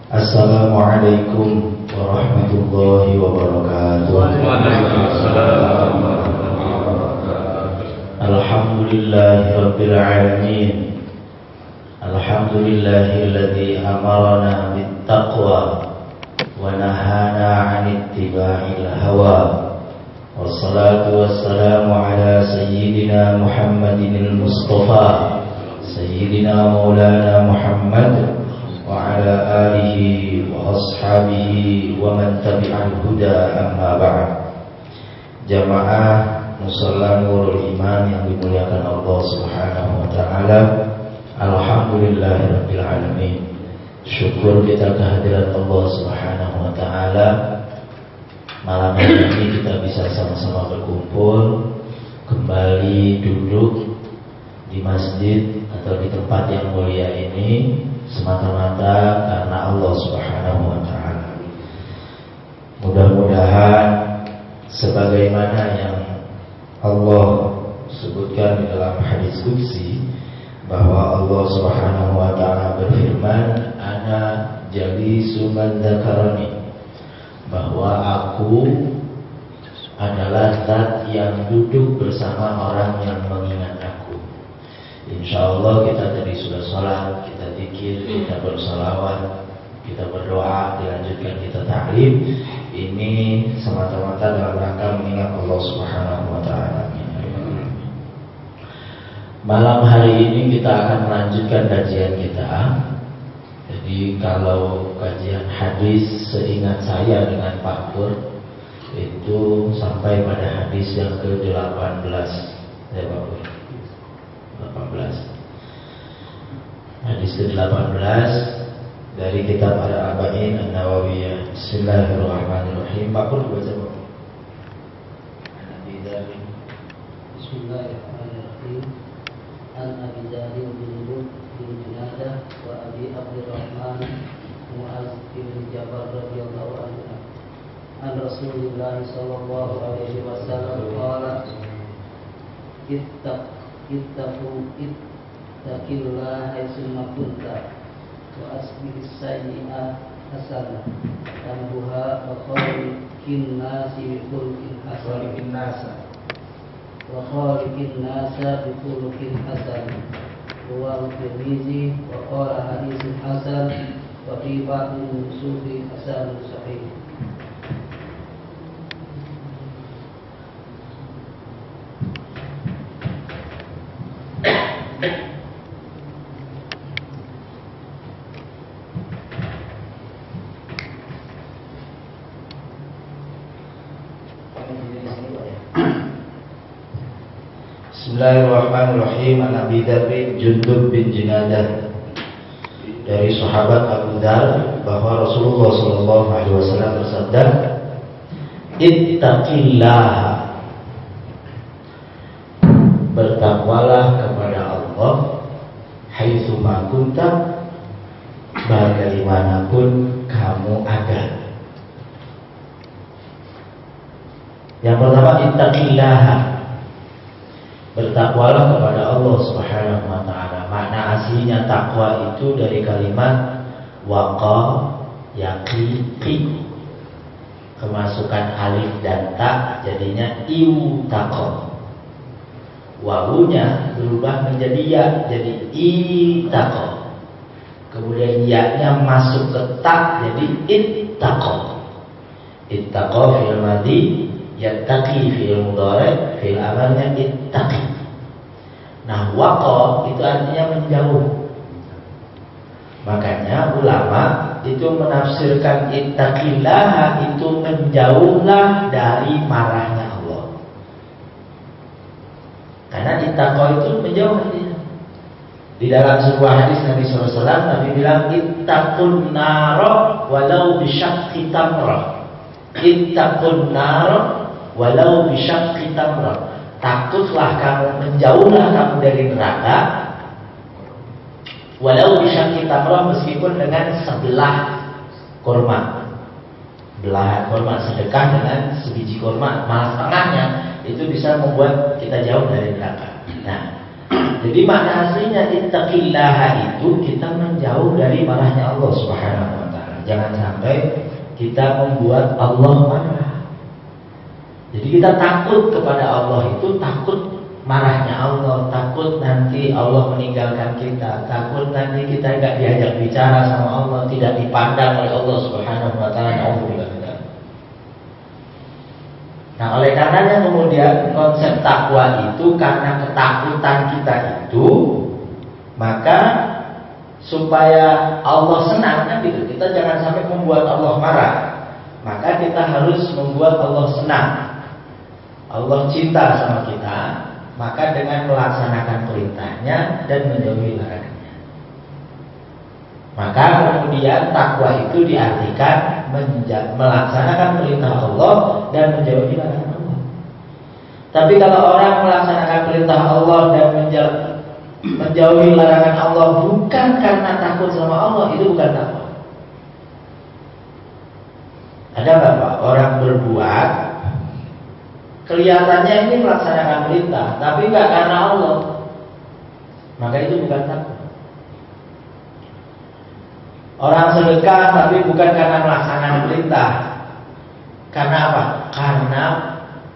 Assalamualaikum warahmatullahi wabarakatuh. Waalaikumsalam. Alhamdulillahi rabbil alamin. Alhamdulillahilladzi amarna bittaqwa wa nahana 'anil ittiba'il hawa. Wassalatu wassalamu ala sayyidina Muhammadinil Mustafa sayyidina maulana Muhammad wa ala alihi wa ashabihi wa man tabi'al huda, amma ba'd. Jamaah musalla Nurul Iman yang dimuliakan Allah Subhanahu wa taala, alhamdulillahirabbil alamin. Syukur kita kehadirat Allah Subhanahu wa taala. Malam hari ini kita bisa sama-sama berkumpul, kembali duduk di masjid atau di tempat yang mulia ini semata-mata karena Allah Subhanahu wa taala. Mudah-mudahan sebagaimana yang Allah sebutkan di dalam hadis qudsi, bahwa Allah Subhanahu wa taala berfirman, ana jalisu man dzakarani, bahwa aku adalah zat yang duduk bersama orang yang mengingat aku. Insyaallah kita tadi sudah sholat, kita zikir, kita bersalawat, kita berdoa, dilanjutkan kita ta'lim. Ini semata-mata dalam rangka mengingat Allah Subhanahu wa taala. Malam hari ini kita akan melanjutkan kajian kita. Jadi kalau kajian hadis seingat saya dengan Pak Pur itu sampai pada hadis yang ke-18 ya Pak Pur. 18. Hadis ke-18 dari kitab Al-Arba'in An-Nawawiyah. Bismillahirrahmanirrahim. Pak Pur baca Pak. Bismillahirrahmanirrahim. An Abi Dzar bin Junadah wa Abi Abdurrahman Mu'adz bin Jabal radhiyallahu anhu. An Rasulillah sallallahu alaihi wasallam qala ittaqillaha haitsu kunta wa asbihis sayyi'ah hasanah tambuha wa khaliqin nasi bi khuluqin hasan wa khaliqin nasa bi khuluqin hasan. Rawahu Tirmizi wa qala haditsun hasan wa fi ba'd nusuhi hasanun sahih. Bismillahirrahmanirrahim. An Abi Dzar Jundub bin Junadah, dari sahabat Abu Dzar, bahwa Rasulullah sallallahu alaihi wasallam bersabda, ittaqillaha, bertakwalah kepada Allah, haitsu ma kunta, bagaimanapun kamu ada. Yang pertama, ittaqillaha, bertakwalah kepada Allah Subhanahu wa taala. Makna aslinya takwa itu dari kalimat waqa yaqi, kemasukan alif dan ta jadinya iutaqa. Wawunya berubah menjadi ya, jadi itaqa. Kemudian ya-nya masuk ke ta jadi ittaqa. Ittaqa fi'il madhi, yattaqi fi'il mudhari', fi'il amalnya ittaqi. Nah, waqa itu artinya menjauh. Makanya ulama itu menafsirkan ittaqillaha itu menjauhlah dari marahnya Allah. Karena ittaqa itu menjauh artinya. Di dalam sebuah hadis Nabi SAW, Nabi bilang ittaqun nara walau bisyaqqi tamrah. Ittaqun nara walau bisyaqqi tamrah. Takutlah kamu, menjauhlah kamu dari neraka walau bisyaqqi tamrah, meskipun dengan sebelah kurma. Belahan kurma, sedekah dengan sebiji kurma, malah setengahnya, itu bisa membuat kita jauh dari neraka. Nah, jadi makna aslinya ittaqillaha itu kita menjauh dari marahnya Allah Subhanahu wa taala. Jangan sampai kita membuat Allah marah. Jadi kita takut kepada Allah itu takut marahnya Allah, takut nanti Allah meninggalkan kita, takut nanti kita nggak diajak bicara sama Allah, tidak dipandang oleh Allah Subhanahu wa taala. Nah, oleh karenanya kemudian konsep takwa itu karena ketakutan kita itu, maka supaya Allah senang kan gitu. Kita jangan sampai membuat Allah marah. Maka kita harus membuat Allah senang. Allah cinta sama kita, maka dengan melaksanakan perintahnya dan menjauhi larangannya. Maka kemudian takwa itu diartikan melaksanakan perintah Allah dan menjauhi larangan Allah. Tapi kalau orang melaksanakan perintah Allah dan menjauhi larangan Allah bukan karena takut sama Allah, itu bukan takwa. Ada nggak Pak orang berbuat kelihatannya ini melaksanakan perintah, tapi nggak karena Allah, maka itu bukan takwa. Orang sedekah tapi bukan karena melaksanakan perintah. Karena apa? Karena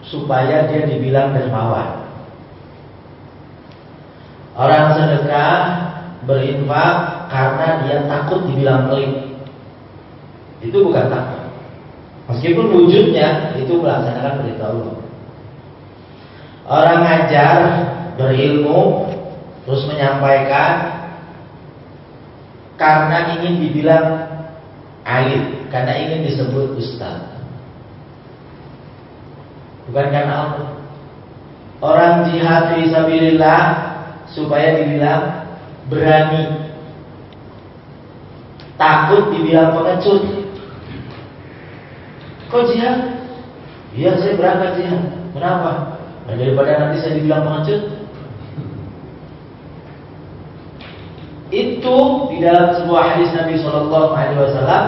supaya dia dibilang dermawan. Orang sedekah berinfak karena dia takut dibilang pelit. Itu bukan takwa. Meskipun wujudnya itu melaksanakan perintah Allah. Orang ngajar, berilmu, terus menyampaikan karena ingin dibilang alim, karena ingin disebut ustaz, bukan karena Allah. Orang jihad fi sabilillah supaya dibilang berani, takut dibilang pengecut. Kok jihad? Iya, saya berangkat jihad. Kenapa? Nah, daripada nanti saya dibilang pengecut. Itu di dalam sebuah hadis Nabi Shallallahu Alaihi Wasallam,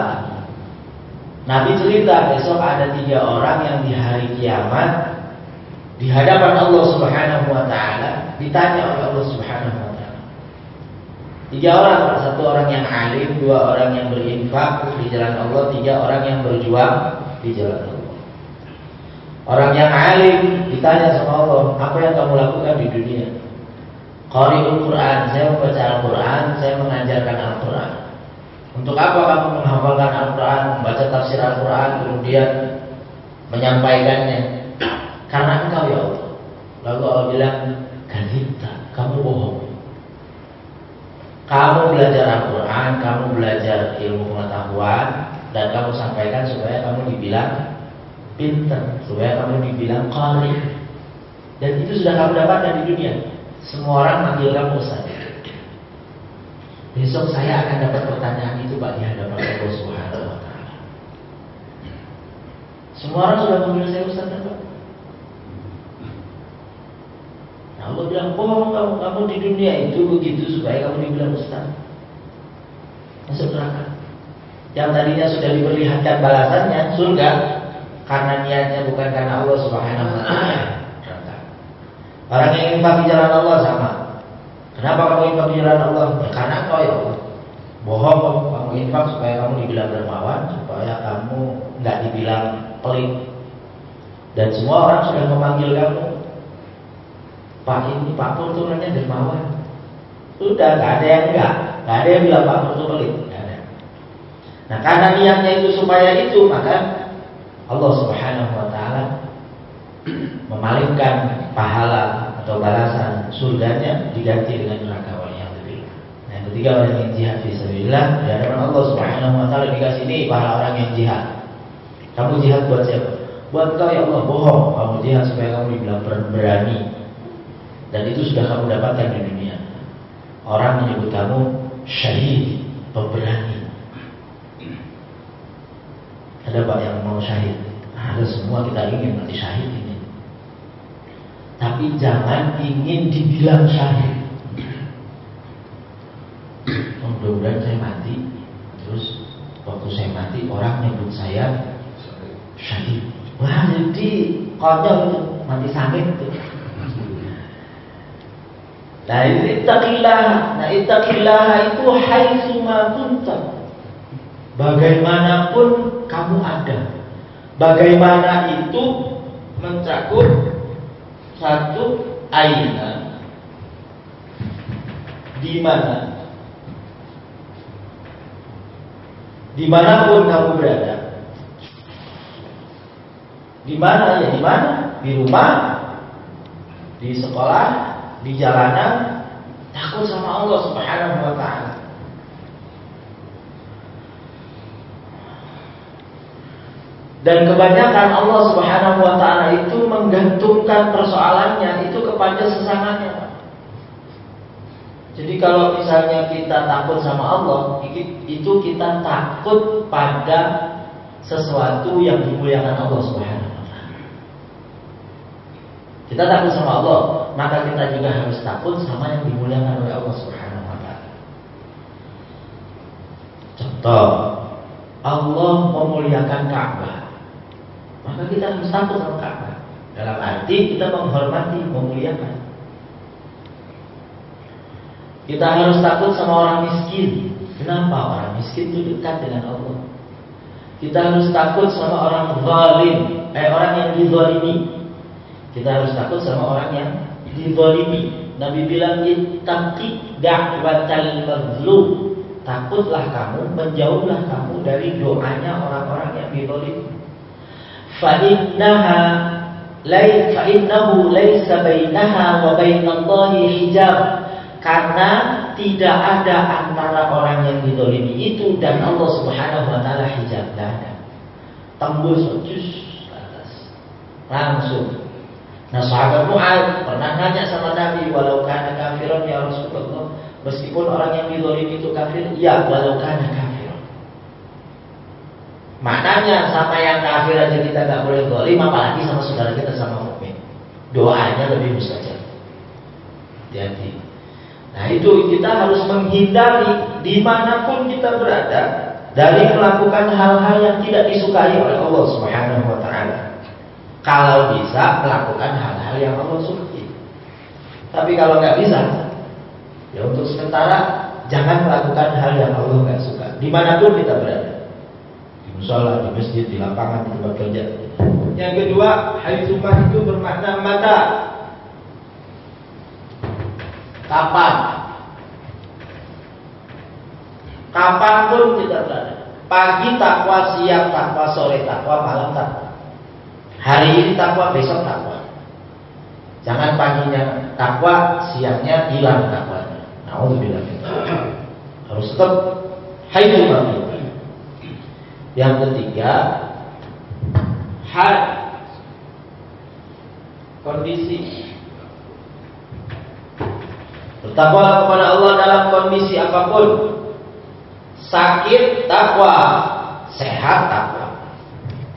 Nabi cerita besok ada 3 orang yang di hari kiamat di hadapan Allah Subhanahu Wa Taala ditanya oleh Allah Subhanahu Wa Taala. 3 orang, 1 orang yang alim, 2 orang yang berinfak di jalan Allah, 3 orang yang berjuang di jalan Allah. Orang yang alim ditanya sama Allah, apa yang kamu lakukan di dunia? Qari'ul Quran, saya membaca Al-Quran, saya mengajarkan Al-Quran. Untuk apa kamu menghafalkan Al-Quran, membaca tafsir Al-Quran, kemudian menyampaikannya? Karena engkau ya Allah. Lalu Allah bilang, kadzibta, kamu bohong. Kamu belajar Al-Quran, kamu belajar ilmu pengetahuan, dan kamu sampaikan supaya kamu dibilang pintar, supaya kamu dibilang qari. Dan itu sudah kamu dapatkan di dunia. Semua orang manggil kamu Ustaz. Besok saya akan dapat pertanyaan itu Pak di hadapan Allah Subhanahu Wa Taala. Semua orang sudah manggil saya Ustaz Pak. Nah, Allah bilang bohong kamu di dunia itu begitu supaya kamu dibilang Ustaz. Masuk neraka. Yang tadinya sudah diperlihatkan balasannya surga, karena niatnya bukan karena Allah Subhanahu Wa Taala. Orang yang infak di jalan Allah sama. Kenapa kamu infak di jalan Allah? Ya, karena kau ya Allah. Bohong kamu infak supaya kamu dibilang dermawan, supaya kamu nggak dibilang pelit. Dan semua orang sudah memanggil kamu Pak ini Pak Pur tuh orangnya dermawan. Sudah nggak ada yang nggak ada yang bilang Pak Pur tuh pelit. Nggak ada. Nah karena niatnya itu supaya itu, maka Allah Subhanahu Wa Taala memalingkan pahala atau balasan surganya diganti dengan neraka waliyadzubillah. Nah, yang ketiga orang yang jihad fisabilillah di hadapan Allah Subhanahu Wa Taala dikasih ini pahala orang yang jihad. Kamu jihad buat siapa? Buat kau ya Allah. Bohong, kamu jihad supaya kamu dibilang berani. Dan itu sudah kamu dapatkan di dunia. Orang menyebut kamu syahid, pemberani. Ada Pak yang mau syahid? Ada, semua kita ingin mati syahid ini. Tapi jangan ingin dibilang syahid. Mudah-mudahan saya mati, terus waktu saya mati orang nyebut saya syahid. Wah, jadi konyol itu, mati sangit itu. Nah, ittaqillah. Nah, ittaqillah itu haitsu ma kunta. bagaimanapun kamu ada. Bagaimana itu mencakup satu aina, di mana dimanapun kamu berada. Di mana ya di mana? Di rumah, di sekolah, di jalanan, takut sama Allah Subhanahu wa taala. Dan kebanyakan Allah Subhanahu wa taala itu menggantungkan persoalannya itu kepada sesamanya. Jadi kalau misalnya kita takut sama Allah, itu kita takut pada sesuatu yang dimuliakan Allah Subhanahu wa taala. Kita takut sama Allah, maka kita juga harus takut sama yang dimuliakan oleh Allah Subhanahu wa taala. Contoh, Allah memuliakan Ka'bah, maka kita harus takut sama Ka'bah. Dalam arti kita menghormati, memuliakan. Kita harus takut sama orang miskin. Kenapa? Orang miskin itu dekat dengan Allah. Kita harus takut sama orang zalim, orang yang dizalimi. Kita harus takut sama orang yang dizalimi. Nabi bilang, ittaqi da'watal mazlum. Takutlah kamu, menjauhlah kamu dari doanya orang-orang yang dizalimi. Fa'innahu laisa bainaha wa bainallahi hijab. Karena tidak ada antara orang yang dizalimi itu dan Allah Subhanahu wa taala hijab, tidak ada. Tembus jus atas. Langsung. Nah, sahabat Mu'adz pernah nanya sama Nabi, walau kana kafiran ya Rasulullah, meskipun orang yang dizalimi itu kafir, ya walau kana kafiran. Maknanya sama yang kafir aja kita enggak boleh zalim, apalagi sama saudara kita sama mukmin. Doanya lebih mustajab. Hati-hati. Nah itu kita harus menghindari dimanapun kita berada dari melakukan hal-hal yang tidak disukai oleh Allah Subhanahu wa taala. Kalau bisa melakukan hal-hal yang Allah sukai. Tapi kalau nggak bisa, ya untuk sementara jangan melakukan hal yang Allah nggak suka. Dimanapun kita berada, di musola, di masjid, di lapangan, di tempat kerja. Yang kedua, haitsumah itu bermakna mata. Kapan? Kapanpun kita berada. Pagi takwa, siang takwa, sore takwa, malam takwa. Hari ini takwa, besok takwa. Jangan paginya takwa, siangnya hilang takwanya. Nauzubillah. Harus tetap haitsumah. Yang ketiga, hal kondisi. Bertakwa kepada Allah dalam kondisi apapun. Sakit takwa, sehat takwa.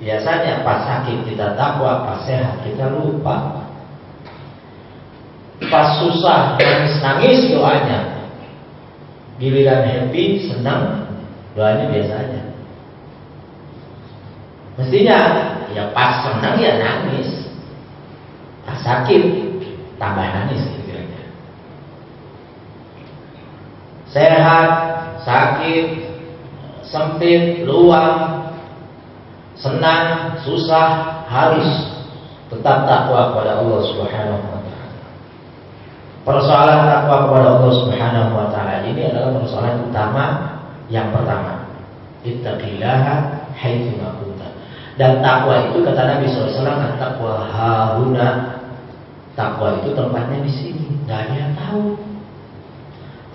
Biasanya pas sakit kita takwa, pas sehat kita lupa. Pas susah nangis doanya. Giliran happy, senang, doanya biasa aja. Mestinya ya pas senang ya nangis, pas sakit tambah nangis. Sehat, sakit, sempit, luang, senang, susah, harus tetap takwa kepada Allah Subhanahu wa taala. Persoalan takwa kepada Allah Subhanahu wa taala ini adalah persoalan utama yang pertama. Ittaqillaha haitsu ma kunta. Dan takwa itu kata Nabi SAW, takwa hahuna. Takwa itu tempatnya di sini, nggak ada yang tahu.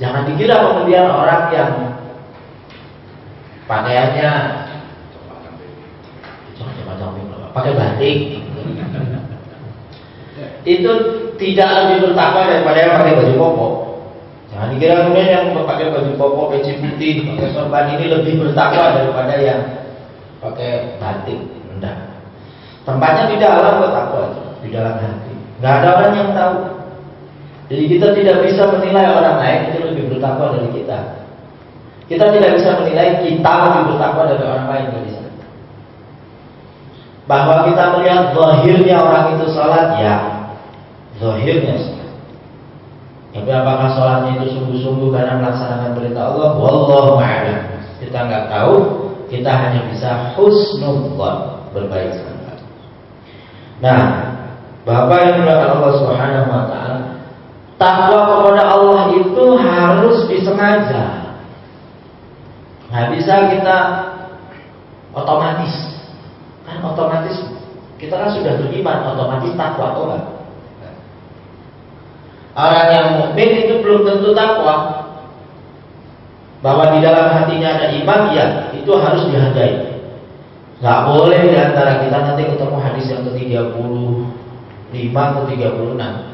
Jangan dikira kemudian orang yang pakaiannya pakai batik itu tidak lebih bertakwa daripada yang pakai baju koko. Jangan dikira kemudian yang pakai baju koko, peci putih, pakai sorban ini lebih bertakwa daripada yang pakai batik. Enggak. Tempatnya di dalam bertakwa, di dalam hati. Nggak ada orang yang tahu. Jadi kita tidak bisa menilai orang lain itu lebih bertakwa dari kita. Kita tidak bisa menilai kita lebih bertakwa dari orang lain, tidak bisa. Bahwa kita melihat zahirnya orang itu salat, ya zahirnya salat. Tapi apakah salatnya itu sungguh-sungguh karena melaksanakan perintah Allah? Wallahu a'lam. Kita nggak tahu. kita hanya bisa husnudzon, berbaik sangka. Nah, Bapak yang dimuliakan Allah Subhanahu wa taala, takwa kepada Allah itu harus disengaja. Nggak bisa kita otomatis. Kan otomatis kita kan sudah beriman, otomatis takwa atau enggak? Orang yang mukmin itu belum tentu takwa. Bahwa di dalam hatinya ada iman, ya itu harus dihargai. Nggak boleh di antara kita nanti ketemu hadis yang ke-35 atau 36.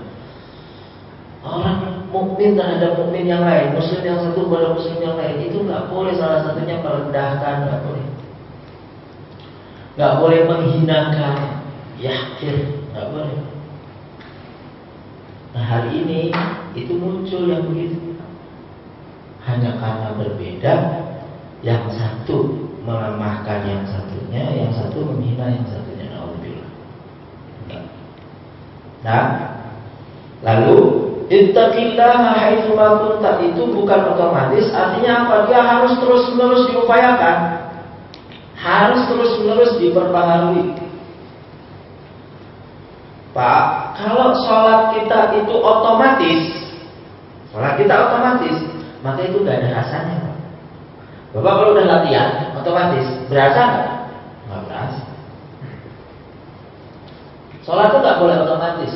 Orang mukmin terhadap mukmin yang lain, muslim yang satu kepada muslim yang lain, itu nggak boleh salah satunya merendahkan, nggak boleh. Nggak boleh menghinakan, yahkir, nggak boleh. Nah, hari ini itu muncul yang begitu. Hanya karena berbeda, yang satu melemahkan yang satunya, yang satu menghina yang satunya. Alhamdulillah. Nah, lalu ittaqillaha haitsu ma kunta itu bukan otomatis, artinya apa? Dia harus terus-menerus diupayakan. Harus terus-menerus diperbaharui. Pak, kalau sholat kita itu otomatis, maka itu gak ada rasanya, Pak. Bapak kalau udah latihan otomatis, berasa nggak? Nggak berasa. Sholat itu nggak boleh otomatis.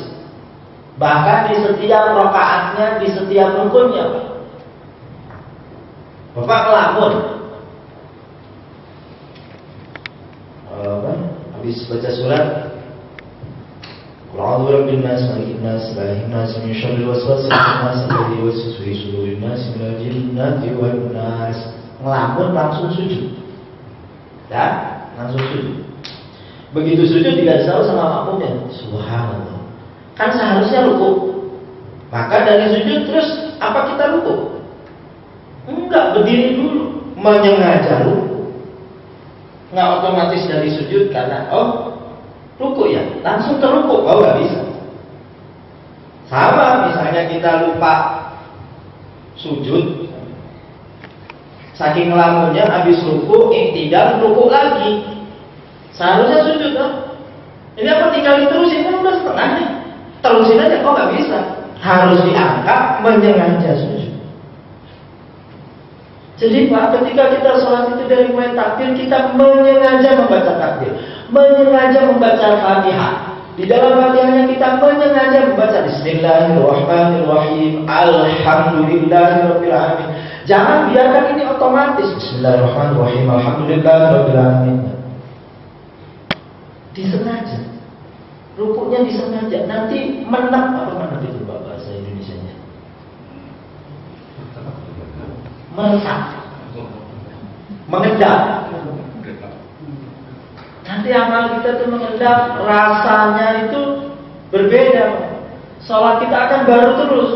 Bahkan di setiap rakaatnya, di setiap rukunnya, Pak. Bapak ngelamun, habis baca surat Qul rabbin nas malikin nas ilahin nas min syarril waswasil khannas alladzi yuwaswisu fi sudurin nas minal jinnati wan nas, ngelamun langsung sujud. Dan langsung sujud. Begitu sujud dikasih tahu sama makmumnya, subhanallah. Kan seharusnya ruku. Maka dari sujud terus apa kita ruku? Enggak, berdiri dulu, menyengaja ruku. Nggak otomatis dari sujud karena ruku ya, langsung terruku, nggak bisa. Sama misalnya kita lupa sujud, saking ngelamunnya habis ruku, tidak ruku lagi. Seharusnya sujud kan? Ini apa tinggal diterusin kan udah setengah nih, terusin aja, nggak bisa. Harus diangkat menyengaja sujud. Jadi Pak, ketika kita sholat itu dari mulai takbir, kita menyengaja membaca takbir, menyengaja membaca Fatihah. Di dalam Fatihahnya kita menyengaja membaca Bismillahirrahmanirrahim, Alhamdulillahirabbil alamin. Jangan biarkan ini otomatis. Bismillahirrahmanirrahim, Alhamdulillahirabbil alamin. Disengaja. Rukuknya disengaja. Nanti menang, apa menang itu Pak bahasa Indonesianya? Meresap, mengendap. Nanti amal kita itu mengendap, rasanya itu berbeda. Sholat kita akan baru terus.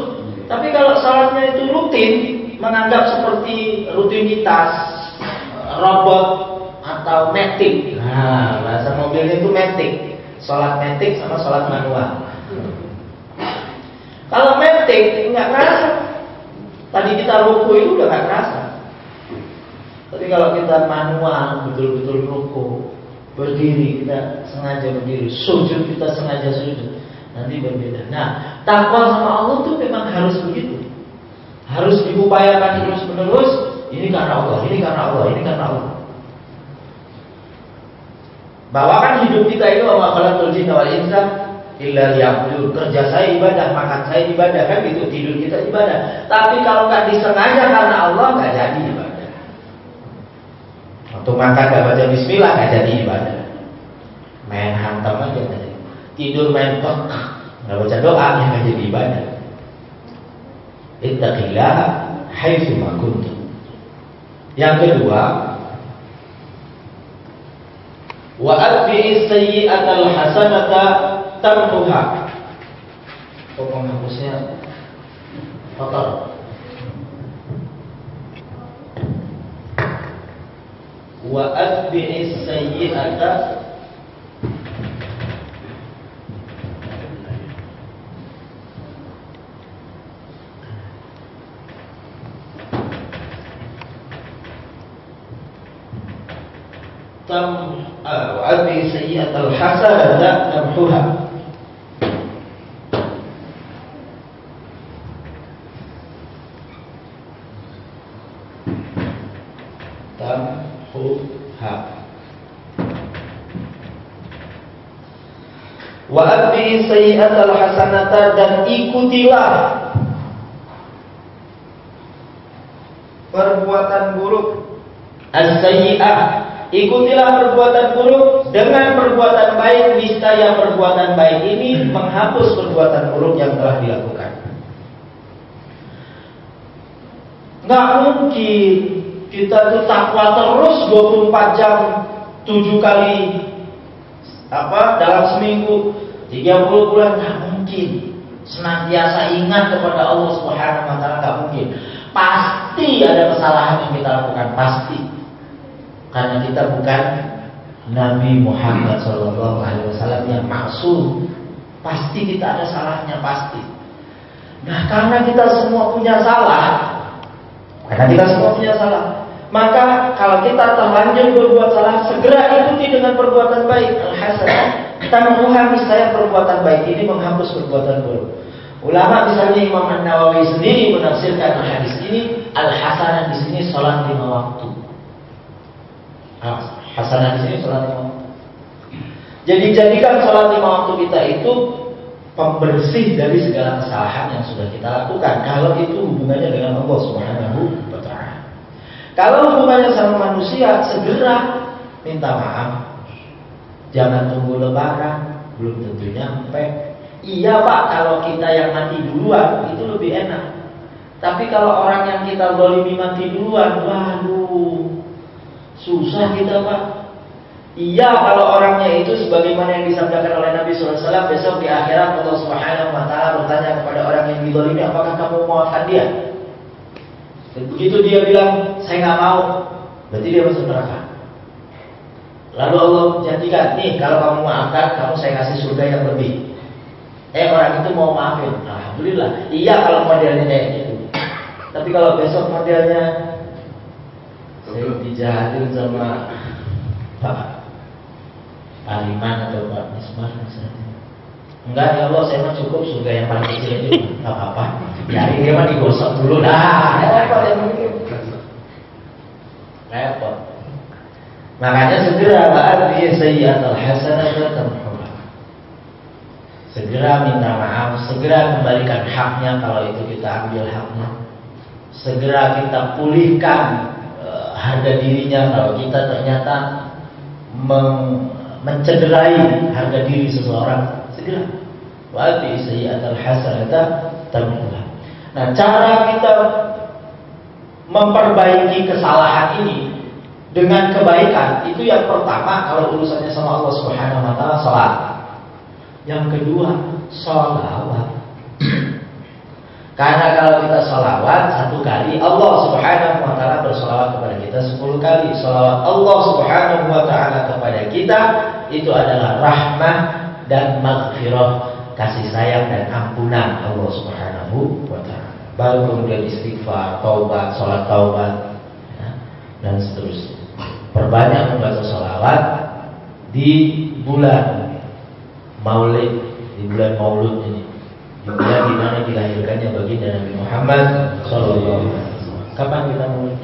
Tapi kalau sholatnya itu rutin, menganggap seperti rutinitas, robot atau matic. Nah, bahasa mobilnya itu matic. Sholat matic sama sholat manual. Kalau matic nggak ngerasa. Tadi kita ruku itu udah gak kerasa. Tapi kalau kita manual, betul-betul ruku, berdiri, kita sengaja berdiri, sujud, kita sengaja sujud, nanti berbeda. Nah, takwa sama Allah tuh memang harus begitu. Harus diupayakan terus-menerus. Ini karena Allah, ini karena Allah, ini karena Allah. Bawakan hidup kita itu wa khalaqul jinna wal insa illa liya'budun. Kerja saya ibadah, makan saya ibadah, kan gitu, tidur kita ibadah. Tapi kalau nggak disengaja karena Allah, nggak jadi ibadah. Untuk makan nggak baca Bismillah, nggak jadi ibadah. Main hantam aja nggak jadi. Tidur main tok, nggak baca doa, nggak jadi ibadah. Ittaqillah haitsu ma kuntum. Yang kedua, wa atbi'is sayyi'atal hasanata tamhuha. Penghapusnya kotor. Wa atbi'is sayyi'ata Wa'adbi sayyi'atal hasanata tamhuha. Tamhuha. Wa'adbi sayyi'atal hasanata, dan ikutilah perbuatan buruk. As-sayyi'ah, ikutilah perbuatan buruk dengan perbuatan baik, niscaya perbuatan baik ini menghapus perbuatan buruk yang telah dilakukan. Nggak mungkin kita tuh takwa terus 24 jam 7 kali dalam seminggu 30 bulan, nggak mungkin. Senantiasa ingat kepada Allah Subhanahu wa taala, nggak mungkin. Pasti ada kesalahan yang kita lakukan, pasti. Karena kita bukan Nabi Muhammad SAW yang maksum. Pasti kita ada salahnya, pasti. Nah, karena kita semua punya salah, maka kalau kita terlanjur berbuat salah, segera ikuti dengan perbuatan baik. Al-hasanah tamhuha, niscaya perbuatan baik ini menghapus perbuatan buruk. Ulama misalnya Imam An-Nawawi sendiri menafsirkan hadis ini, al-hasanah di sini salat 5 waktu. Hasanah di sini salat 5 waktu. Jadi jadikan salat 5 waktu kita itu pembersih dari segala kesalahan yang sudah kita lakukan. Kalau itu hubungannya dengan Allah Subhanahu wa taala. Kalau hubungannya sama manusia, segera minta maaf. Jangan tunggu lebaran, belum tentu nyampe. Iya Pak, kalau kita yang mati duluan itu lebih enak. Tapi kalau orang yang kita zalimi mati duluan, waduh, susah kita Pak. Iya, kalau orangnya itu sebagaimana yang disabdakan oleh Nabi SAW, besok di akhirat Allah Subhanahu wa taala bertanya kepada orang yang dizalimi, apakah kamu memaafkan dia? Dan begitu dia bilang, saya nggak mau, berarti dia masuk neraka. Lalu Allah janjikan, nih kalau kamu maafkan, kamu saya kasih surga yang lebih. Orang itu mau maafin, alhamdulillah. Iya kalau modelnya kayak gitu. Tapi kalau besok modelnya saya dijahatin sama Pak Aliman atau Pak Mismar misalnya, enggak ya Allah, saya mah cukup surga yang paling kecil itu, nggak apa-apa. Jadi dia mah digosok dulu dah. Repot. Makanya segera ba'adhi sayyi'atal hasanata tamhuha. Segera minta maaf, segera kembalikan haknya kalau itu kita ambil haknya. Segera kita pulihkan harga dirinya kalau kita ternyata mencederai harga diri seseorang. Segera wa'adhi sayyi'atal hasanata tamhuha. Nah, cara kita memperbaiki kesalahan ini dengan kebaikan itu yang pertama, kalau urusannya sama Allah Subhanahu wa taala, salat. Yang kedua, sholawat. Karena kalau kita sholawat 1 kali, Allah Subhanahu wa taala bersolawat kepada kita 10 kali. Sholawat Allah Subhanahu wa taala kepada kita itu adalah rahmah dan maghfirah, kasih sayang dan ampunan Allah Subhanahu wa taala. Baru kemudian istighfar, taubat, sholat taubat, ya, dan seterusnya. Perbanyak membaca sholawat di bulan Maulid, di bulan Maulud ini, di bulan di mana dilahirkannya baginda Nabi Muhammad Sallallahu Alaihi Wasallam. Kapan kita Maulid?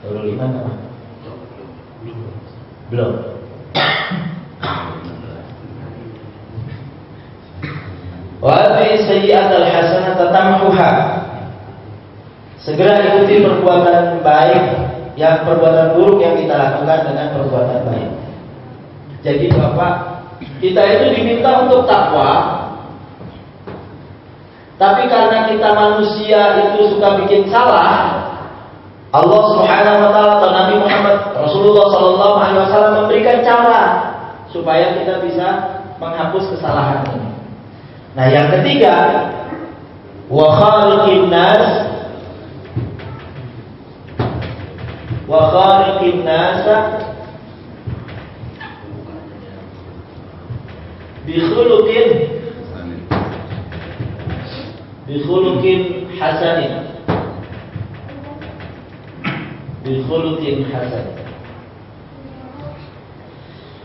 25 kapan? Belum. Wa'adhi sayyi'atal hasanata tamhuha. Segera ikuti perbuatan baik, yang perbuatan buruk yang kita lakukan dengan perbuatan baik. Jadi Bapak, kita itu diminta untuk takwa, tapi karena kita manusia itu suka bikin salah, Allah Subhanahu wa taala atau Nabi Muhammad Rasulullah sallallahu alaihi wasallam memberikan cara supaya kita bisa menghapus kesalahan ini. Nah, yang ketiga, wa khaliqin nas bi khuluqin hasanin. Bi khuluqin hasan.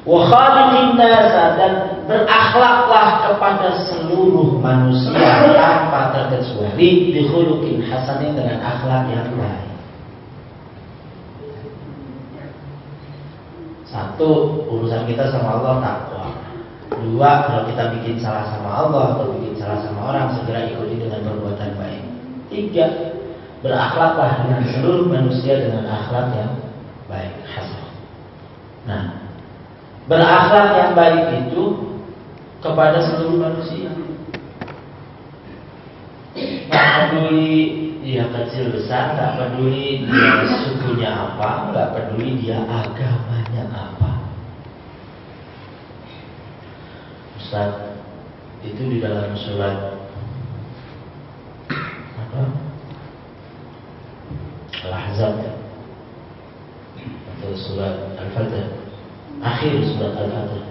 Wa khaliqin nasa, dan berakhlaklah kepada seluruh manusia tanpa terkecuali bi khuluqin hasanin, dengan akhlak yang baik. Satu, urusan kita sama Allah takwa. Dua, kalau kita bikin salah sama Allah atau bikin salah sama orang, segera ikuti dengan perbuatan baik. Tiga, berakhlaklah dengan seluruh manusia dengan akhlak yang baik, hasan. Nah, berakhlak yang baik itu kepada seluruh manusia. Nggak peduli dia kecil besar, nggak peduli dia sukunya apa, nggak peduli dia agamanya apa. Ustaz, itu di dalam surat apa? Al-Ahzab atau surat Al-Fatih, akhir surat Al-Fatih.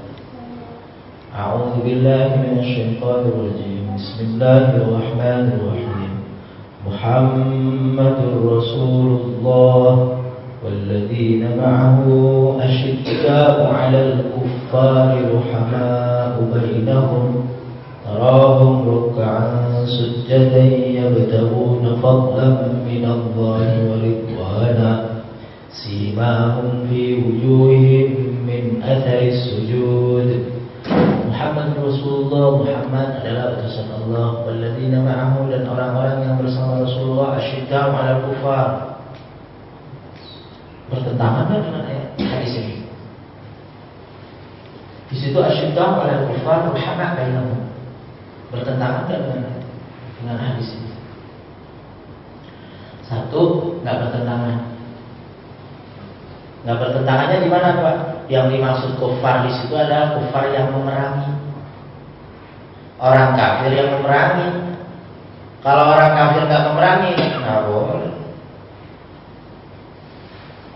A'udzu billahi minasy syaithanir rajim. Bismillahirrahmanirrahim. Muhammadur Rasulullah walladzina ma'ahu asyidda'u 'alal kuffari ruhama'u bainahum tarahum ruk'an sujjadan yabtaghuna fadlan minallahi wa ridwana simahum fi wujuhihim min athari sujud. Muhammad Rasulullah, Muhammad adalah utusan Allah. Walladzina ma'ahu, dan orang-orang yang bersama Rasulullah, asyidda'u 'alal kufar. Bertentangan dengan hadis ini. Di situ asyidda'u 'alal kufar ruhama' bainahum. Bertentangan dengan hadis ini. Satu, nggak bertentangan. Nggak bertentangannya di mana, Pak? Yang dimaksud kufar di situ adalah kufar yang memerangi. Orang kafir yang memerangi. Kalau orang kafir nggak memerangi, nggak boleh.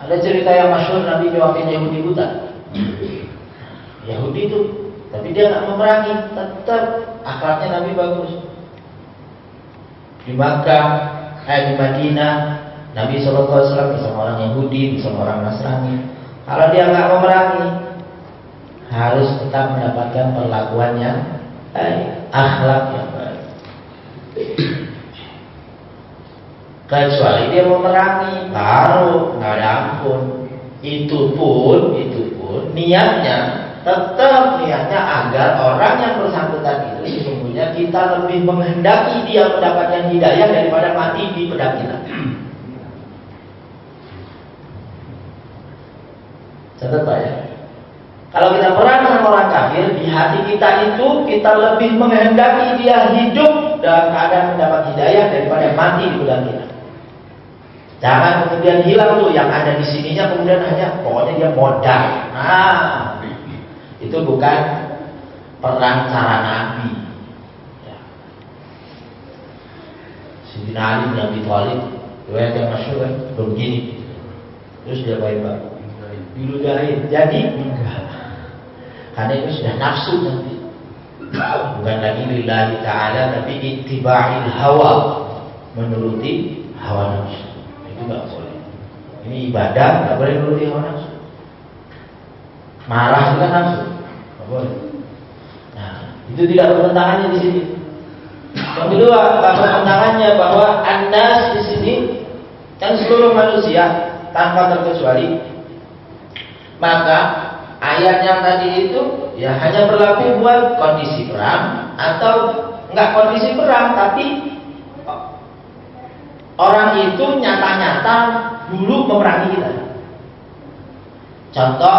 Ada cerita yang masyhur, Nabi nyuapin Yahudi buta. Yahudi itu, tapi dia nggak memerangi, tetap akhlaknya Nabi bagus. Di Makkah, di Madinah, Nabi SAW bersama orang Yahudi, bersama orang Nasrani. Kalau dia nggak memerangi, harus tetap mendapatkan perlakuan yang baik, akhlak yang baik. Kecuali dia memerangi, baru nggak ada ampun. Itu pun niatnya tetap niatnya agar orang yang bersangkutan itu sesungguhnya kita lebih menghendaki dia mendapatkan hidayah daripada mati di pedang kita. Catat Pak ya. Kalau kita perang sama orang kafir, di hati kita itu kita lebih menghendaki dia hidup dalam keadaan mendapat hidayah daripada mati di pedang kita. Jangan kemudian hilang tuh yang ada di sininya, kemudian hanya pokoknya dia modal. Nah, itu bukan perang cara Nabi. Ya. Sayyidina Ali bin Abi Thalib, riwayat yang masyhur kan, begini. Terus dia baik-baik diludahin, jadi enggak. Karena itu sudah nafsu nanti. Bukan lagi lillahi ta'ala, tapi ittiba'il hawa, menuruti hawa nafsu. Itu enggak boleh. Ini ibadah, enggak boleh menuruti hawa nafsu. Marah juga nafsu, enggak boleh. Nah, itu tidak bertentangannya di sini. Yang kedua, bertentangannya bahwa an-nas di sini dan seluruh manusia tanpa terkecuali. Maka ayat yang tadi itu ya hanya berlaku buat kondisi perang atau enggak kondisi perang, tapi orang itu nyata-nyata dulu memerangi kita. Contoh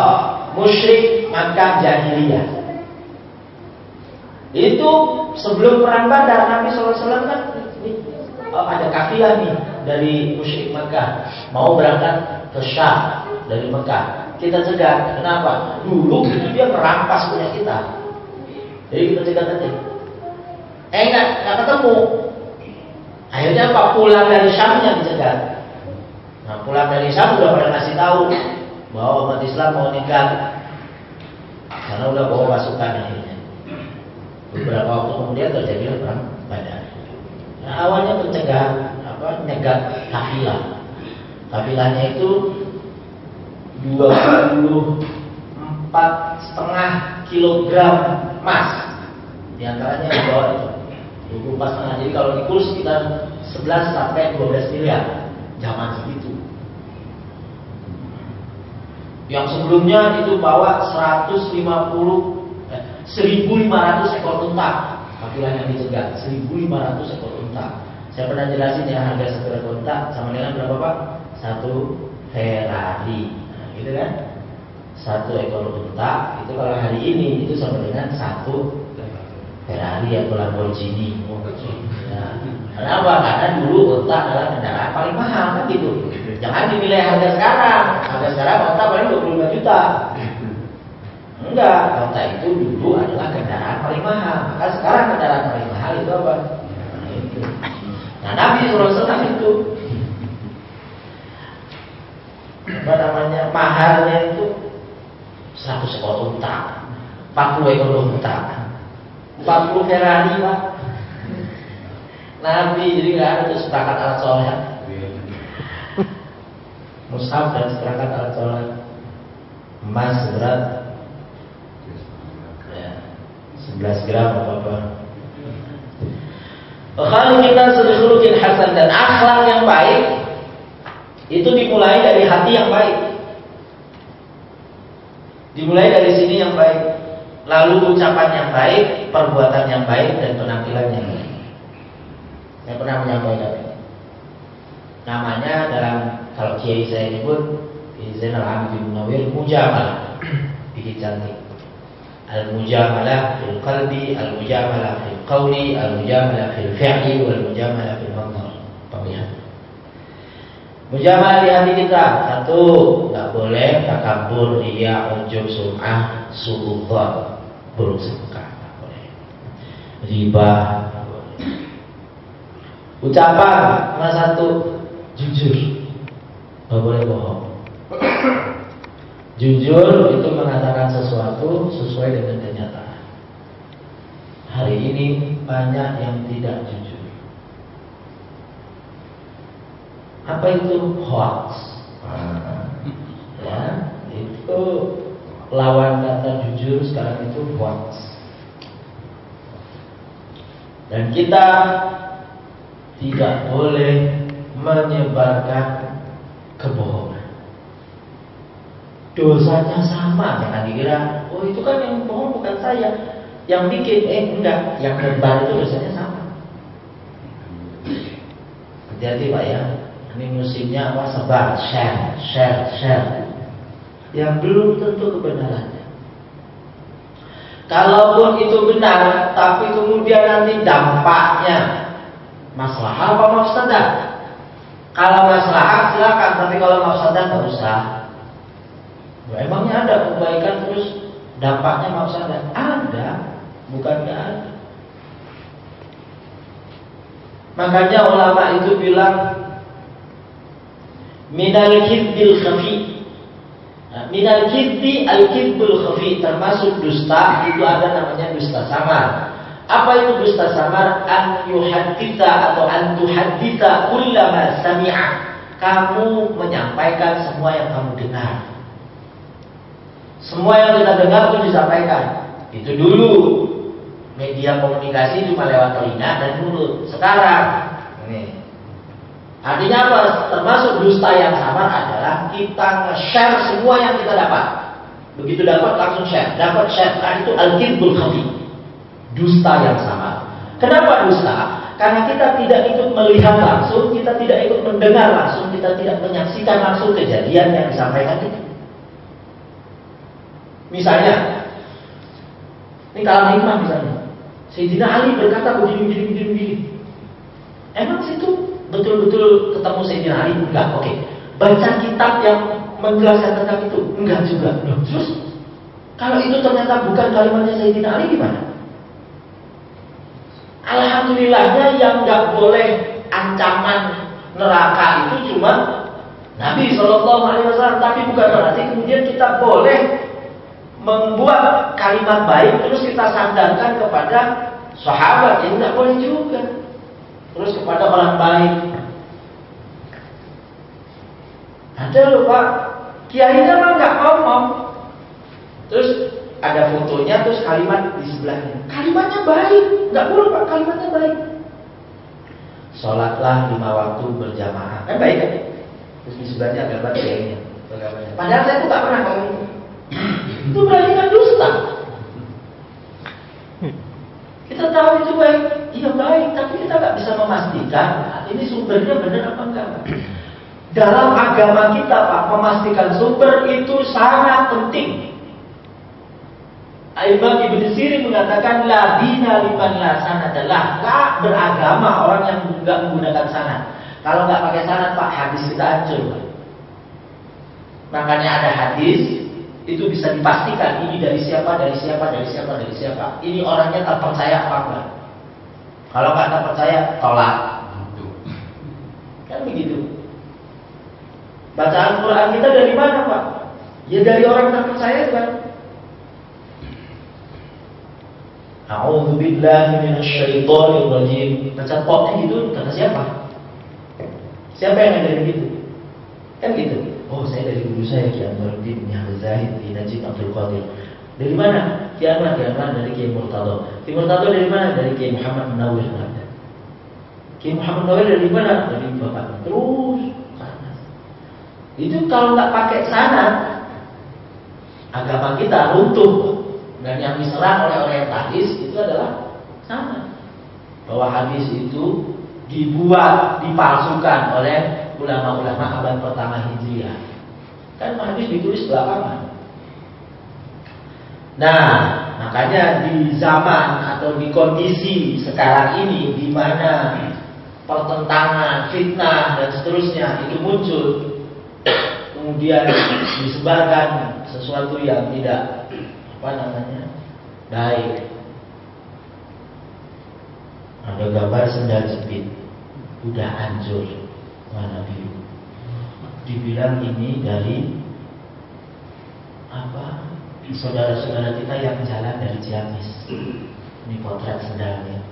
musyrik Makkah jahiliyah. Itu sebelum perang Badar Nabi SAW kan ada kafilah nih dari musyrik Makkah mau berangkat ke Syam dari Mekah. Kita cegah. Kenapa? Dulu itu dia merampas punya kita. Jadi kita cegah tadi. Enggak ketemu. Akhirnya apa? Pulang dari Syamnya dicegat. Nah, pulang dari Syam udah pada ngasih tahu bahwa umat Islam mau nikah. Karena udah bawa pasukan akhirnya. Beberapa waktu kemudian terjadi perang Badar. Nah, awalnya mencegah nyegat kafilah. Kafilahnya itu 24 4,5 kilogram emas. Di antaranya di bawah itu 24,5. Jadi kalau dikurs sekitar 11 sampai 12 miliar zaman segitu. Yang sebelumnya itu bawa 1.500 ekor unta. Kafilah yang dicegat 1.500 ekor unta. Saya pernah jelasin ya, harga satu ekor unta sama dengan berapa Pak? Satu Ferrari. Nah, gitu kan? Satu ekor unta itu kalau hari ini itu sama dengan satu Ferrari atau Lamborghini. Ya. Kenapa? Karena dulu unta adalah kendaraan paling mahal kan gitu. Jangan dinilai harga sekarang. Harga sekarang unta paling 25 juta. Enggak, unta itu dulu adalah kendaraan paling mahal. Maka sekarang kendaraan paling mahal itu apa? Nah, itu. Nah, Nabi SAW itu apa namanya? Maharnya itu 100 ekor unta, 40 ekor unta, 40 Ferrari Pak. Nabi jadi nggak ada tuh seperangkat alat sholat, mushaf dan seperangkat alat sholat, emas berat ya, 11 gram apa. Kalau kita sedulukin hasan, dan akhlak yang baik itu dimulai dari hati yang baik. Dimulai dari sini yang baik, lalu ucapan yang baik, perbuatan yang baik, dan penampilan yang baik. Saya pernah menyampaikan ini. Namanya dalam, kalau kiai saya nyebut Zainal Abidin Munawir, mujamalah. Bikin cantik. Al-mujamalah fil qalbi, al-mujamalah fil qawli, al-mujamalah fil fi'li, wal-mujamalah fil manzar. Pemilihan. Mujamalah di hati kita. Satu, nggak boleh takabur, riya, ujub, sum'ah, su'udzon, buruk sangka, nggak boleh. Riba, nggak boleh. Ucapan, nomor satu, jujur, nggak boleh bohong. Jujur itu mengatakan sesuatu sesuai dengan kenyataan. Hari ini banyak yang tidak jujur. Apa itu hoax? Ya, itu lawan kata jujur sekarang itu hoax. Dan kita tidak boleh menyebarkan kebohongan. Dosanya sama, jangan dikira, oh itu kan yang bohong bukan saya, yang bikin, enggak, yang nyebar itu dosanya sama. Hati-hati Pak ya. Ini musimnya apa? Sebar, share. Yang belum tentu kebenarannya. Kalaupun itu benar, tapi kemudian nanti dampaknya maslahat apa mafsadah? Kalau maslahat silakan, tapi kalau mafsadah nggak usah. Emangnya ada kebaikan terus dampaknya mafsadah? Ada, bukannya ada. Makanya ulama itu bilang minal kidbil khafi. Minal kidbi al-kidbul khafi, termasuk dusta itu ada namanya dusta samar. Apa itu dusta samar? An yuhadditha atau an tuhadditha kullama sami'a. Kamu menyampaikan semua yang kamu dengar. Semua yang kita dengar itu disampaikan. Itu dulu media komunikasi cuma lewat telinga dan mulut. Sekarang ini artinya apa? Termasuk dusta yang samar adalah kita nge-share semua yang kita dapat. Begitu dapat langsung share. Dapat share. Nah, itu al-kidbul khafi. Dusta yang samar. Kenapa dusta? Karena kita tidak ikut melihat langsung, kita tidak ikut mendengar langsung, kita tidak menyaksikan langsung kejadian yang disampaikan itu. Misalnya, ini kalam hikmah misalnya, Sayyidina Ali berkata begini. Emang situ betul-betul ketemu Sayyidina Ali? Enggak, oke. Baca kitab yang menjelaskan tentang itu? Enggak juga. Terus, kalau itu ternyata bukan kalimatnya Sayyidina Ali gimana? Alhamdulillahnya yang enggak boleh ancaman neraka itu cuma Nabi SAW. Tapi bukan berarti kemudian kita boleh membuat kalimat baik terus kita sandarkan kepada sahabat, yang tidak boleh juga. Terus kepada orang baik. Ada loh Pak, kiainya mah nggak ngomong. Terus ada fotonya terus kalimat di sebelahnya. Kalimatnya baik, nggak buruk Pak, kalimatnya baik. Sholatlah 5 waktu berjamaah, kan baik kan? Terus di sebelahnya ada gambar kayaknya. Padahal saya tuh nggak pernah ngomong itu. Itu berarti kan dusta. Kita tahu itu baik, iya baik, tapi kita nggak bisa memastikan ini sumbernya benar apa enggak. Dalam agama kita Pak, memastikan sumber itu sangat penting. Imam Ibn Sirin mengatakan la dina liman la sanad, adalah la beragama orang yang enggak menggunakan sanad. Kalau nggak pakai sanad Pak, hadis kita hancur Pak. Makanya ada hadis itu bisa dipastikan ini dari siapa, dari siapa, dari siapa, dari siapa. Ini orangnya terpercaya apa enggak? Kalau nggak terpercaya, tolak. Kan begitu. Bacaan Quran kita dari mana Pak? Ya dari orang terpercaya kan. A'udzubillahi minasyaitonirrajim. Baca popnya gitu, kata siapa? Siapa yang ngajarin gitu? Kan gitu. Oh, saya dari guru saya Ki Anwaruddin bin Zahid di Najib Abdul Qadir. Dari mana? Ki Anwar dari Ki Murtado. Ki Murtado dari mana? Dari Ki Muhammad Munawwir. Ki Muhammad Munawwir dari mana? Dari bapak. Terus karena itu kalau nggak pakai sanad, agama kita runtuh. Dan yang diserang oleh orientalis itu adalah sanad. Bahwa hadis itu dibuat, dipalsukan oleh ulama-ulama abad pertama Hijriah. Kan hadis ditulis belakangan. Nah, makanya di zaman atau di kondisi sekarang ini di mana pertentangan, fitnah dan seterusnya itu muncul, kemudian disebarkan sesuatu yang tidak baik. Ada gambar sendal jepit, udah hancur. Mana biru? Dibilang ini dari saudara-saudara kita yang jalan dari Ciamis. Ini potret sendalnya.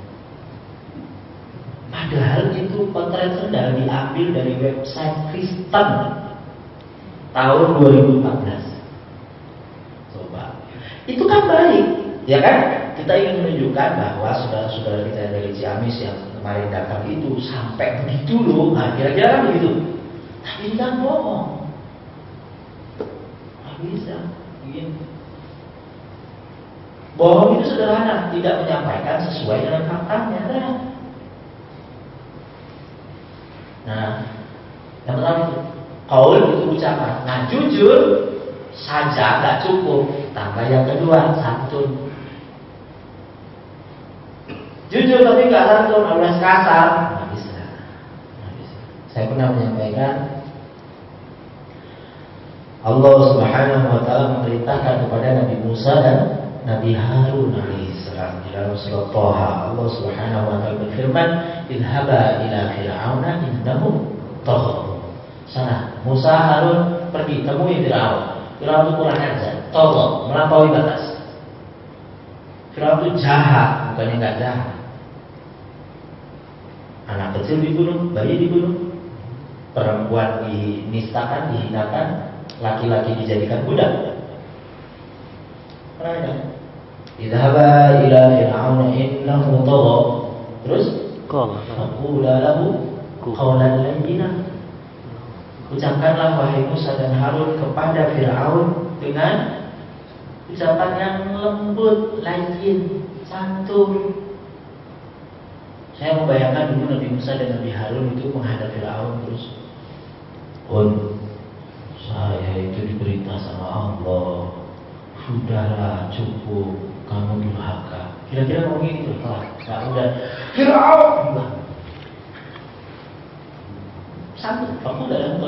Padahal itu potret sendal diambil dari website Kristen tahun 2014. Itu kan baik, ya kan? Kita ingin menunjukkan bahwa saudara-saudara kita dari Ciamis yang kemarin datang itu sampai begitu loh, nah kira-kira kan begitu. Tapi jangan bohong, nggak bisa begini. Bohong itu sederhana, tidak menyampaikan sesuai dengan faktanya. Nah, yang pertama itu qaul itu ucapan. Nah, jujur saja nggak cukup, tambah yang kedua santun. Jujur tapi nggak santun, alias kasar, nggak bisa. Saya pernah menyampaikan Allah Subhanahu Wa Taala memerintahkan kepada Nabi Musa dan Nabi Harun alaihissalam di dalam surat Thaha. Allah Subhanahu Wa Taala berfirman, "Idhaba ila Fir'auna innahu tagha." Sana Musa Harun pergi temui Fir'aun. Fir'aun itu kurang ajar, tolong melampaui batas. Fir'aun itu jahat, bukannya nggak jahat. Anak kecil dibunuh, bayi dibunuh, perempuan dinistakan, dihinakan, laki-laki dijadikan budak. Idhaba ila Fir'aun innahu tagha. Terus faqula lahu qawlan layyinan. Ucapkanlah wahai Musa dan Harun kepada Fir'aun dengan ucapan yang lembut, layyin, santun. Saya membayangkan dulu Nabi Musa dan Nabi Harun itu menghadap Fir'aun terus, saya itu diberita sama Allah, sudahlah cukup, kamu durhaka. Kira-kira ngomong gitu, nggak udah Fir'aun. Satu, kamu dalam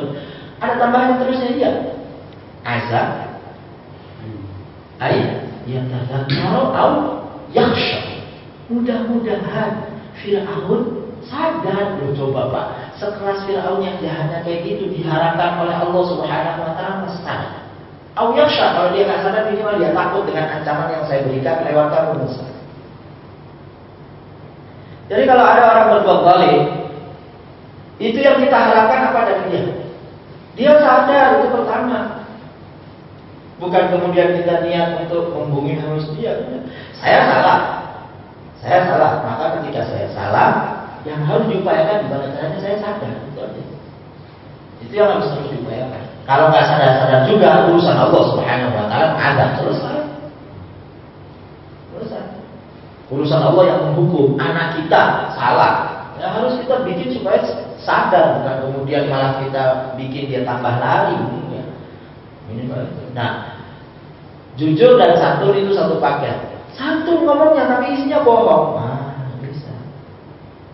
ada tambahan terusnya dia. Azab, ayat yang tazakkaru au yakhsha. Mudah-mudahan Fir'aun sadar. Loh coba Pak, sekelas Fir'aun yang jahatnya kayak gitu diharapkan oleh Allah Subhanahu Wa Taala pasti sadar. Au yakhsha, kalau dia nggak sadar minimal dia takut dengan ancaman yang saya berikan lewat kamu Musa. Jadi kalau ada orang berbuat zalim, itu yang kita harapkan apa dari dia? Dia sadar, itu pertama. Bukan kemudian kita niat untuk membumi harus dia. Saya salah. Maka ketika saya salah, yang harus diupayakan gimana caranya saya sadar. Itu aja. Itu yang harus diupayakan. Kalau nggak sadar juga, urusan Allah Subhanahu Wa Taala ada selesai. Urusan Allah yang menghukum anak kita salah. Ya harus kita bikin supaya sadar, bukan kemudian malah kita bikin dia tambah lari. Ya. Minimal itu. Nah, jujur dan santun itu satu paket. Santun ngomongnya tapi isinya bohong. Bisa.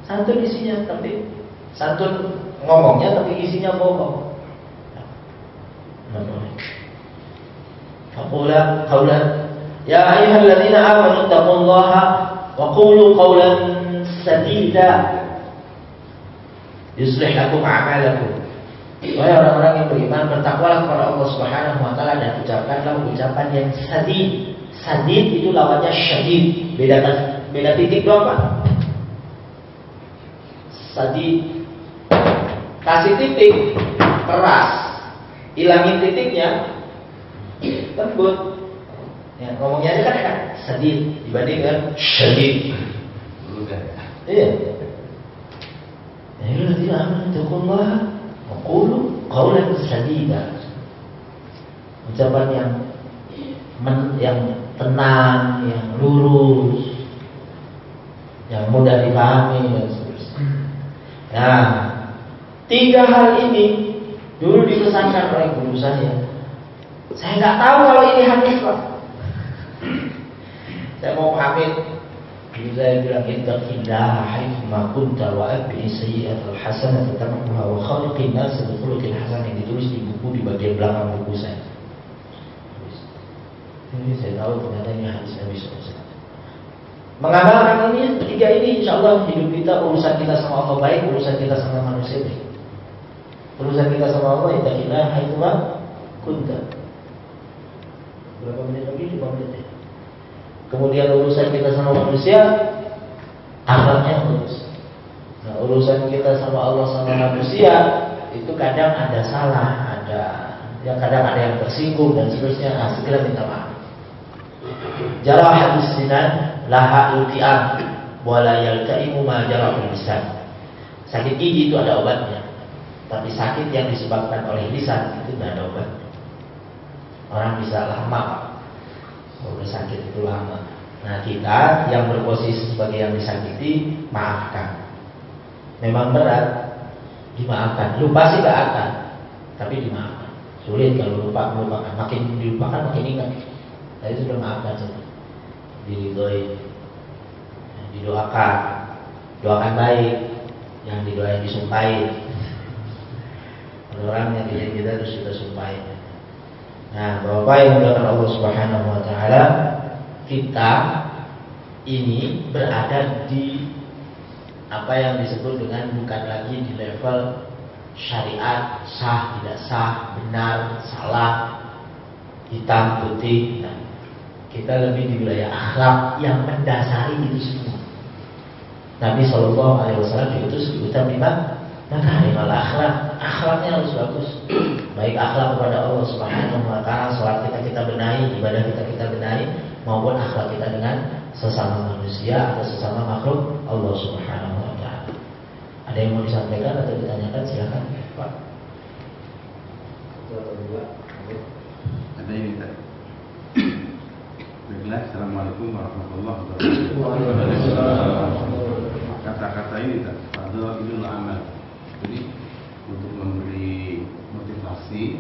Santun isinya tapi santun ngomongnya tapi isinya bohong. Faqula qawlan ya ayyuhalladzina amanu taqullaha wa qulu qawlan sadida yuslih lakum a'malakum. Wahai orang-orang yang beriman, bertakwalah kepada Allah Subhanahu wa taala dan ucapkanlah ucapan yang sadid. Sadid itu lawannya syadid. Beda titik doang, Pak. Sadid kasih titik keras, ilangin titiknya lembut. Ya, ngomongnya aja kan enak, sadid dibandingkan syadid. Iya. Ayyuhalladzina amanu taqullaha wa qulu qawlan sadida. Ucapan yang tenang, yang lurus, yang mudah dipahami dan seterusnya. Nah, 3 hal ini dulu dipesankan oleh guru saya. Saya nggak tahu kalau ini hadis, Pak. Saya mau pamit. Saya bilang ittaqillaha haitsuma kunta wa atbi sayyi'atal hasanata tamhuha wa khaliqin nas bi khuluqin hasan, yang ditulis di buku di bagian belakang buku saya. Ini saya tahu ternyata ini hadis Nabi SAW. Mengamalkan ini, 3 ini insyaallah hidup kita, urusan kita sama Allah baik, urusan kita sama manusia baik. Urusan kita sama Allah ittaqillaha haitsuma kunta. Berapa menit lagi? 5 menit ya. Kemudian urusan kita sama manusia, akhlaknya lurus. Nah, urusan kita sama Allah sama manusia itu kadang ada salah, kadang ada yang tersinggung dan seterusnya. Nah, segera minta maaf. Jarah hadis sinan laha iltiam wala yaltaimu ma jarahul lisan. Sakit gigi itu ada obatnya, tapi sakit yang disebabkan oleh lisan itu tidak ada obat. Orang bisa lama udah sakit itu lama. Nah, kita yang berposisi sebagai yang disakiti, maafkan. Memang berat, dimaafkan. Lupa sih gak akan, tapi dimaafkan. Sulit kalau melupakan. Makin dilupakan makin ingat. Tadi sudah maafkan saja. Diridhoi, doakan baik, yang didoain disumpahin. Ada orang yang kita terus kita sumpahin. Nah, Bapak yang dimuliakan Allah Subhanahu wa taala, kita ini berada di apa yang disebut dengan bukan lagi di level syariat, sah, tidak sah, benar, salah, hitam, putih. Nah, kita lebih di wilayah akhlak yang mendasari itu semua. Nabi Shallallahu Alaihi Wasallam diutus di utama makarimal akhlak. Akhlaknya harus bagus. Baik akhlak kepada Allah Subhanahu wa taala, salat kita benahi, ibadah kita benahi, maupun akhlak kita dengan sesama manusia atau sesama makhluk Allah Subhanahu wa taala. Ada yang mau disampaikan atau ditanyakan, silakan, Pak. Ada yang minta. Baiklah, assalamualaikum warahmatullahi wabarakatuh. Kata-kata ini tak fadhailul amal. Jadi untuk memberi motivasi,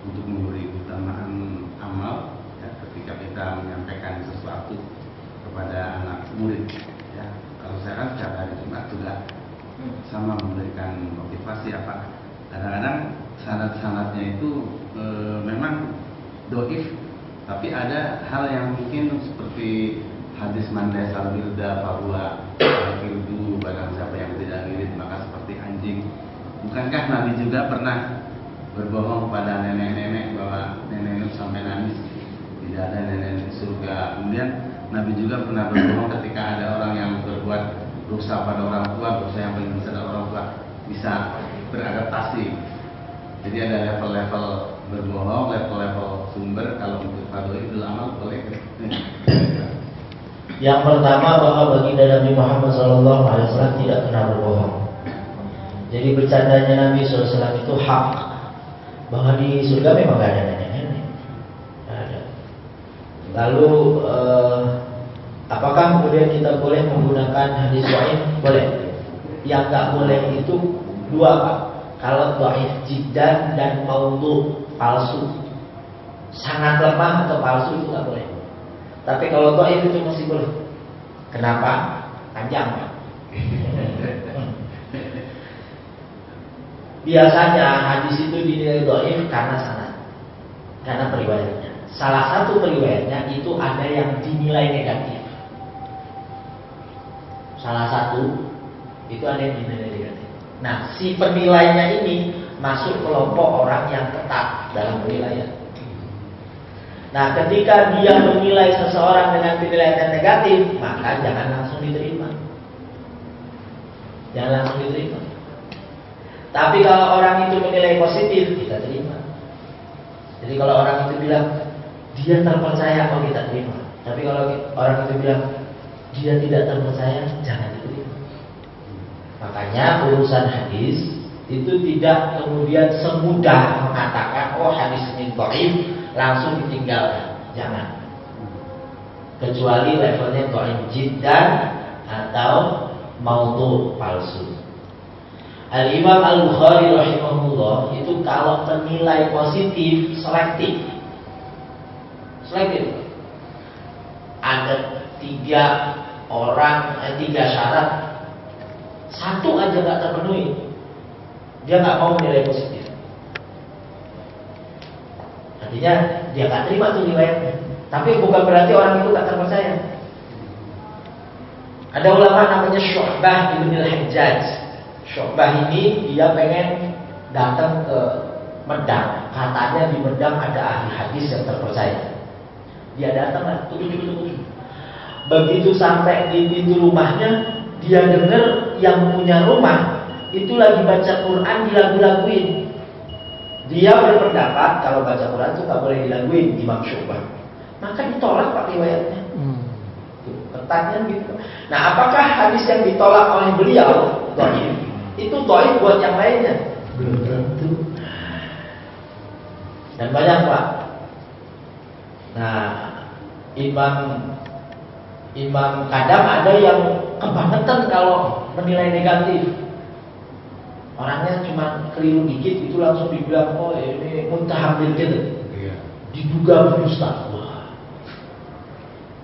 untuk memberi keutamaan amal, ya, ketika kita menyampaikan sesuatu kepada anak murid, ya, kalau saya kan setiap hari Jumat juga sama memberikan motivasi apa. Kadang-kadang sanad-sanadnya itu memang doif, tapi ada hal yang mungkin seperti hadis mandai salbirda bahwa firdu barang siapa yang tidak ngirit maka seperti anjing. Bukankah Nabi juga pernah berbohong kepada nenek-nenek bahwa nenek sampai nangis tidak ada nenek di surga? Kemudian Nabi juga pernah berbohong ketika ada orang yang berbuat dosa pada orang tua, dosa yang paling besar adalah orang tua, bisa beradaptasi. Jadi ada level-level berbohong level-level sumber. Kalau untuk fadhailul amal boleh. Yang pertama bahwa baginda Nabi Muhammad SAW tidak pernah berbohong. Jadi bercandanya Nabi SAW itu hak. Bahwa di surga memang gak ada nenek-nenek. Ada. Lalu apakah kemudian kita boleh menggunakan hadis dhaif? Boleh. Yang gak boleh itu dua, Pak. Kalau dhaif jiddan dan maudhu, palsu, sangat lemah atau palsu, itu gak boleh. Tapi kalau dhaif itu masih boleh. Kenapa? Panjang, Pak. Biasanya hadis itu dinilai dhaif karena sanad, karena periwayatnya. Salah satu periwayatnya itu ada yang dinilai negatif. Salah satu itu ada yang dinilai negatif. Nah, si penilainya ini masuk kelompok orang yang ketat dalam penilaian. Nah, ketika dia menilai seseorang dengan penilaian yang negatif, maka jangan langsung diterima. Jangan langsung diterima. Tapi kalau orang itu menilai positif, kita terima. Jadi kalau orang itu bilang dia terpercaya, kok kita terima. Tapi kalau orang itu bilang dia tidak terpercaya, jangan diterima. Makanya urusan hadis itu tidak kemudian semudah mengatakan oh hadis ini dhaif langsung ditinggalkan. Jangan. Kecuali levelnya dhaif jiddan atau maudhu, palsu. Al-Imam Al-Bukhari rahimahullah itu kalau menilai positif selektif. Selektif. Ada 3 syarat, satu aja nggak terpenuhi, dia nggak mau menilai positif. Artinya dia nggak terima tuh nilainya. Tapi bukan berarti orang itu nggak terpercaya. Ada ulama namanya Syu'bah ibn al-Hajjaj. Syu'bah ini dia pengen datang ke Medang. Katanya di Medang ada ahli hadis yang terpercaya. Dia datang lah, tunggu. Begitu sampai di pintu rumahnya, dia dengar yang punya rumah itu lagi baca Quran dilagu-laguin. Dia berpendapat kalau baca Quran itu nggak boleh dilaguin, Imam Syu'bah. Maka ditolak Pak riwayatnya. Ketatnya gitu. Nah, apakah hadis yang ditolak oleh beliau dhaif? Itu dhaif buat yang lainnya? Belum tentu. Dan banyak, Pak. Nah, Imam kadang ada yang kebangetan kalau menilai negatif. Orangnya cuma keliru dikit itu langsung dibilang oh ini muntahamil gitu. Diduga berdusta.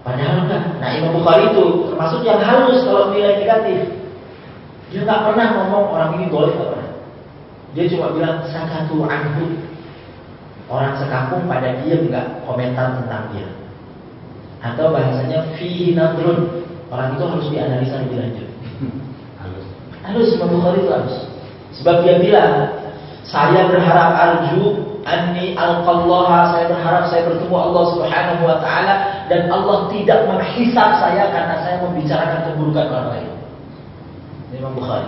Padahal enggak. Nah, Imam Bukhari itu termasuk yang halus kalau nilai negatif. Dia nggak pernah ngomong orang ini dhaif, nggak pernah. Dia cuma bilang sakatu anhu. Orang sekampung pada dia nggak komentar tentang dia. Atau bahasanya fihi nadrun. Orang itu harus dianalisa lebih lanjut. Halus Imam Bukhari itu halus. Sebab dia bilang, saya berharap arju anni alqallaha, saya berharap saya bertemu Allah Subhanahu wa taala dan Allah tidak menghisab saya karena saya membicarakan keburukan orang lain. Imam Bukhari,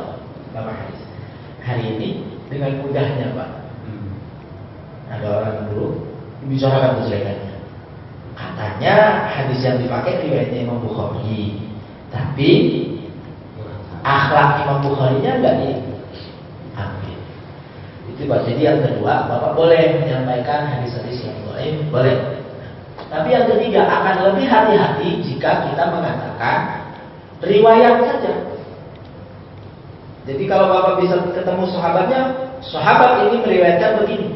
Imam hadis. Hari ini dengan mudahnya, Pak. Ada orang buruk membicarakan kejelekannya. Katanya hadis yang dipakai riwayatnya Imam Bukhari, tapi akhlak Imam Bukharinya enggak diambil. Itu Pak. Jadi yang kedua, Bapak boleh menyampaikan hadis-hadis yang dhaif, boleh. Tapi yang ketiga, akan lebih hati-hati jika kita mengatakan riwayat saja. Jadi kalau Bapak bisa ketemu sahabatnya, sahabat ini meriwayatkan begini.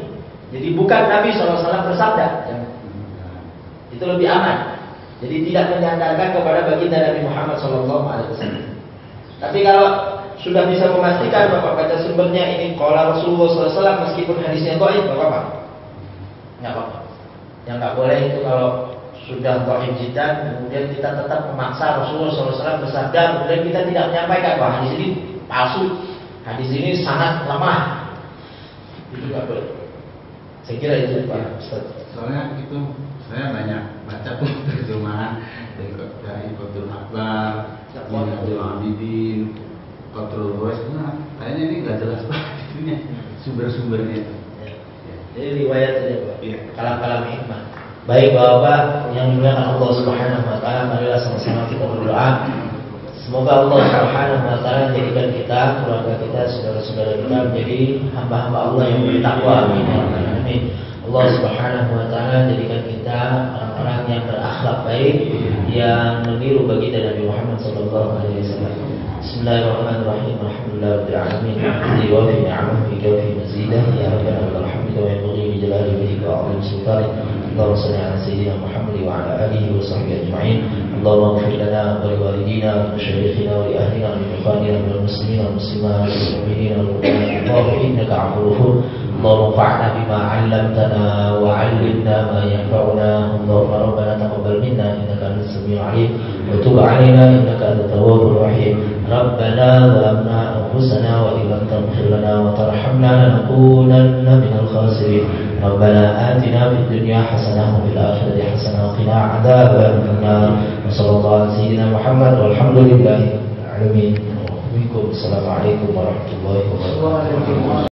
Jadi bukan Nabi SAW bersabda. Itu lebih aman. Jadi tidak menyandarkan kepada baginda Nabi Muhammad SAW. Tapi kalau sudah bisa memastikan Bapak baca sumbernya ini qala Rasulullah SAW meskipun hadisnya dhaif, enggak apa-apa. Enggak apa-apa. Yang enggak boleh itu kalau sudah dhaif jiddan kemudian kita tetap memaksa Rasulullah SAW bersabda, kemudian kita tidak menyampaikan bahwa hadis ini palsu, hadis ini sangat lemah. Itu enggak boleh. Saya kira itu Pak Ustaz. Soalnya itu saya banyak baca tuh terjemahan dari Qatul Akbar, Abdul Abidin, Qatul Ruwais. Nah, kayaknya ini nggak jelas banget itunya sumber-sumbernya. Jadi riwayat saja Pak. Iya. Kalam-kalam hikmah. Baik Bapak yang dimuliakan Allah Subhanahu wa taala, marilah sama-sama kita berdoa. Semoga Allah Subhanahu wa taala menjadikan kita, keluarga kita, saudara-saudara kita menjadi hamba-hamba Allah yang bertakwa. Amin ya rabbal alamin. Allah Subhanahu wa taala jadikan kita orang-orang yang berakhlak baik, yang meniru baginda Nabi Muhammad sallallahu alaihi wasallam. Bismillahirrahmanirrahim. Alhamdulillahirabbil alamin. Hamdi wa fi ni'amihi wa fi mazidah ya rabbana lakal hamdu wa yanbaghi li jalali wajhika wa 'azimi sultanik. Allahumma shalli ala sayyidina Muhammad wa ala alihi wa sahbihi ajma'in. Allahumma ighfir lana wa li walidina wa mashayikhina wa li ahlina wa li ikhwanina wal muslimina wal muslimat wal mu'minina wal mu'minat. Allahumma innaka 'afuwwun ghafur. اللهم انفعنا بما علمتنا وعلمنا ما ينفعنا. اللهم ربنا تقبل منا انك انت السميع العليم وتب علينا انك انت التواب الرحيم. ربنا ظلمنا انفسنا وان لم تغفر لنا وترحمنا لنكونن من الخاسرين. ربنا آتنا في الدنيا حسنة وفي الآخرة حسنة وقنا عذاب النار. وصلى الله على سيدنا محمد والحمد لله رب العالمين. السلام عليكم ورحمة الله وبركاته.